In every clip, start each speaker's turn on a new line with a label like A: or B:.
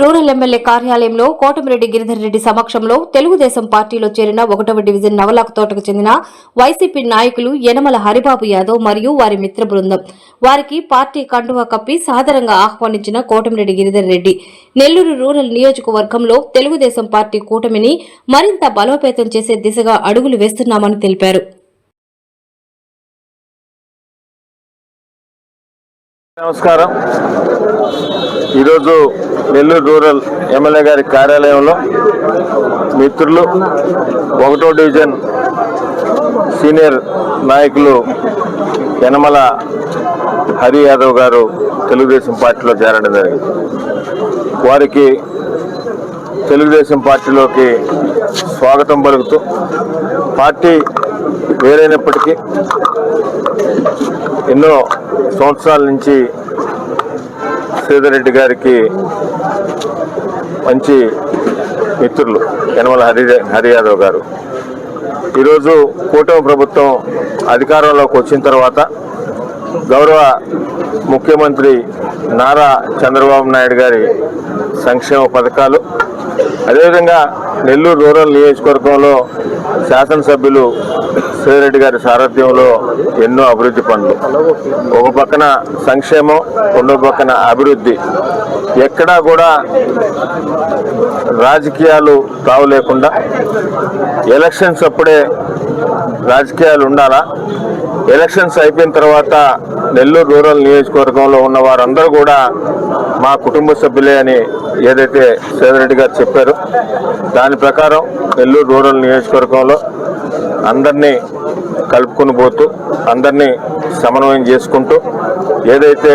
A: Rural MLA కార్యాలయంలో కోటమిరెడ్డి గిరిధర్ రెడ్డి సమక్షంలో తెలుగుదేశం పార్టీలో చేరిన 1వ డివిజన్ నవలాక్ తోటకు చెందిన వైసీపీ నాయకులు యనమల హరిబాబు యాదవ్ మరియు వారి మిత్ర బృందం వారికి పార్టీ కండువా కప్పి సాదరంగా ఆహ్వానించిన కోటమిరెడ్డి గిరిధర్ రెడ్డి నెల్లూరు రూరల్ నియోజకవర్గంలో తెలుగుదేశం పార్టీ కూటమిని మరింత బలోపేతం చేసే దిశగా అడుగులు వేస్తున్నామని తెలిపారు.
B: నమస్కారం. ఈరోజు నెల్లూరు రూరల్ ఎమ్మెల్యే గారి కార్యాలయంలో మిత్రులు 1వ డివిజన్ సీనియర్ నాయకులు యనమల హరి యాదవ్ గారు తెలుగుదేశం పార్టీలో చేరడం జరిగింది. వారికి తెలుగుదేశం పార్టీలోకి స్వాగతం పలుకుతూ పార్టీ వేరైనప్పటికీ ఎన్నో సంవత్సరాల నుంచి శ్రీధర్ రెడ్డి గారికి మంచి మిత్రులు యనమల హరి యాదవ్ గారు ఈరోజు కూటమి ప్రభుత్వం అధికారంలోకి వచ్చిన తర్వాత గౌరవ ముఖ్యమంత్రి నారా చంద్రబాబు నాయుడు గారి సంక్షేమ పథకాలు, అదేవిధంగా నెల్లూరు రూరల్ నియోజకవర్గంలో శాసనసభ్యులు శ్రీరెడ్డి గారి సారథ్యంలో ఎన్నో అభివృద్ధి పనులు, ఒక పక్కన సంక్షేమం, రెండో పక్కన అభివృద్ధి, ఎక్కడా కూడా రాజకీయాలు తావు లేకుండా ఎలక్షన్స్ అప్పుడే రాజకీయాలు ఉండాలా, ఎలక్షన్స్ అయిపోయిన తర్వాత నెల్లూరు రూరల్ నియోజకవర్గంలో ఉన్న వారందరూ కూడా మా కుటుంబ సభ్యులే అని ఏదైతే శ్రీరెడ్డి గారు చెప్పారో దాని ప్రకారం నెల్లూరు రూరల్ నియోజకవర్గంలో అందరినీ కలుపుకొని పోతూ అందరినీ సమన్వయం చేసుకుంటూ ఏదైతే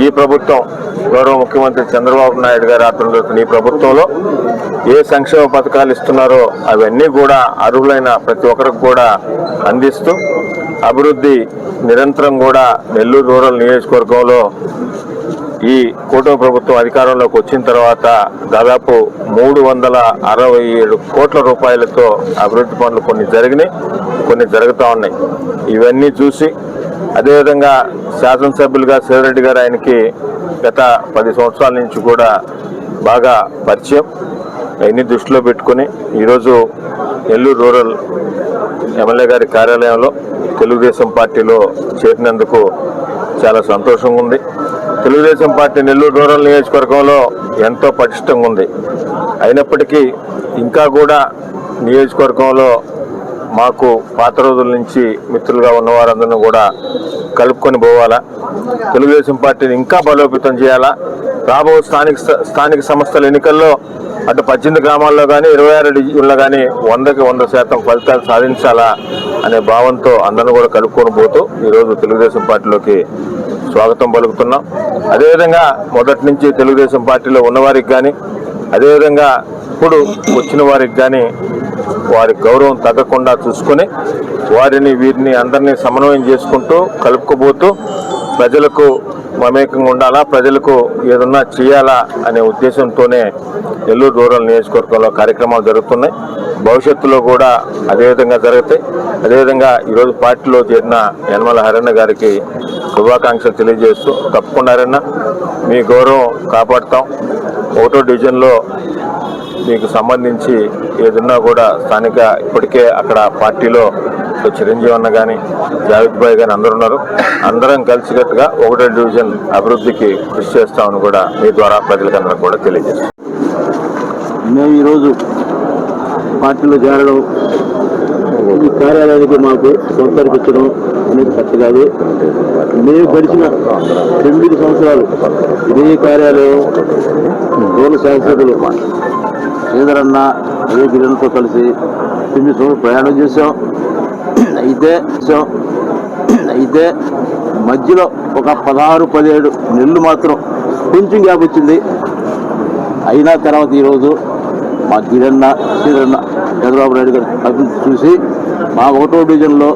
B: ఈ ప్రభుత్వం గౌరవ ముఖ్యమంత్రి చంద్రబాబు నాయుడు గారి ఆధ్వర్యంలో ఈ ప్రభుత్వంలో ఏ సంక్షేమ పథకాలు ఇస్తున్నారో అవన్నీ కూడా అర్హులైన ప్రతి ఒక్కరికి కూడా అందిస్తూ అభివృద్ధి నిరంతరం కూడా నెల్లూరు రూరల్ నియోజకవర్గంలో ఈ కూటమి ప్రభుత్వం అధికారంలోకి వచ్చిన తర్వాత దాదాపు 367 కోట్ల రూపాయలతో అభివృద్ధి పనులు కొన్ని జరిగినాయి, కొన్ని జరుగుతూ ఉన్నాయి. ఇవన్నీ చూసి అదేవిధంగా శాసనసభ్యులుగా శ్రీరెడ్డి గారు ఆయనకి గత 10 సంవత్సరాల నుంచి కూడా బాగా పరిచయం, అవన్నీ దృష్టిలో పెట్టుకుని ఈరోజు నెల్లూరు రూరల్ ఎమ్మెల్యే గారి కార్యాలయంలో తెలుగుదేశం పార్టీలో చేరినందుకు చాలా సంతోషంగా ఉంది. తెలుగుదేశం పార్టీ నెల్లూరు రూరల్ నియోజకవర్గంలో ఎంతో పటిష్టంగా ఉంది. అయినప్పటికీ ఇంకా కూడా నియోజకవర్గంలో మాకు పాత రోజుల నుంచి మిత్రులుగా ఉన్నవారందరినీ కూడా కలుపుకొని పోవాలా, తెలుగుదేశం పార్టీని ఇంకా బలోపేతం చేయాలా, రాబో స్థానిక సంస్థల ఎన్నికల్లో అటు 18 గ్రామాల్లో కానీ 26 డివిజన్లో కానీ 100కి 100% ఫలితాలు సాధించాలా అనే భావంతో అందరిని కూడా కలుపుకొని పోతూ ఈరోజు తెలుగుదేశం పార్టీలోకి స్వాగతం పలుకుతున్నాం. అదేవిధంగా మొదటి నుంచి తెలుగుదేశం పార్టీలో ఉన్నవారికి కానీ అదేవిధంగా ఇప్పుడు వచ్చిన వారికి కానీ వారి గౌరవం తగ్గకుండా చూసుకొని వీరిని అందరినీ సమన్వయం చేసుకుంటూ కలుపుకోబోతూ ప్రజలకు మమేకంగా ఉండాలా, ప్రజలకు ఏదన్నా చేయాలా అనే ఉద్దేశంతోనే నెల్లూరు రూరల్ నియోజకవర్గంలో కార్యక్రమాలు జరుగుతున్నాయి. భవిష్యత్తులో కూడా అదేవిధంగా జరుగుతాయి. అదేవిధంగా ఈరోజు పార్టీలో చేరిన యనమల హరన్న గారికి శుభాకాంక్షలు తెలియజేస్తూ తప్పకుండా హరన్న మీ గౌరవం కాపాడుతాం. 1వ డివిజన్లో మీకు సంబంధించి ఏదన్నా కూడా స్థానిక ఇప్పటికే అక్కడ పార్టీలో చిరంజీవి అన్న కానీ జావేద్ భాయ్ కానీ అందరూ ఉన్నారు. అందరం కలిసికట్టుగా 1వ డివిజన్ అభివృద్ధికి కృషి చేస్తామని కూడా మీ ద్వారా ప్రజలకందరూ కూడా తెలియజేస్తాం.
C: మేము ఈరోజు పార్టీలో చేరడం, ఈ కార్యాలయానికి మాకు సొంతరికి వచ్చడం అనేది కరెక్ట్ కాదు. మేము గడిచిన 9 సంవత్సరాలు ఇదే కార్యాలయం రూరల్ శాసనసభ్యులు శ్రీధరన్న అదే గిరితో కలిసి 9 సంవత్సరాలు ప్రయాణం చేసాం. అయితే మధ్యలో ఒక 16-17 నెలలు మాత్రం కొంచెం గ్యాప్ వచ్చింది. అయినా తర్వాత ఈరోజు మా శ్రీధరన్న చంద్రబాబు నాయుడు గారు అభివృద్ధి చూసి మా 1వ డివిజన్లో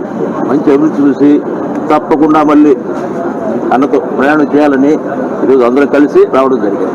C: మంచి అభివృద్ధి చూసి తప్పకుండా మళ్ళీ అన్నతో ప్రయాణం చేయాలని ఈరోజు అందరం కలిసి రావడం జరిగింది.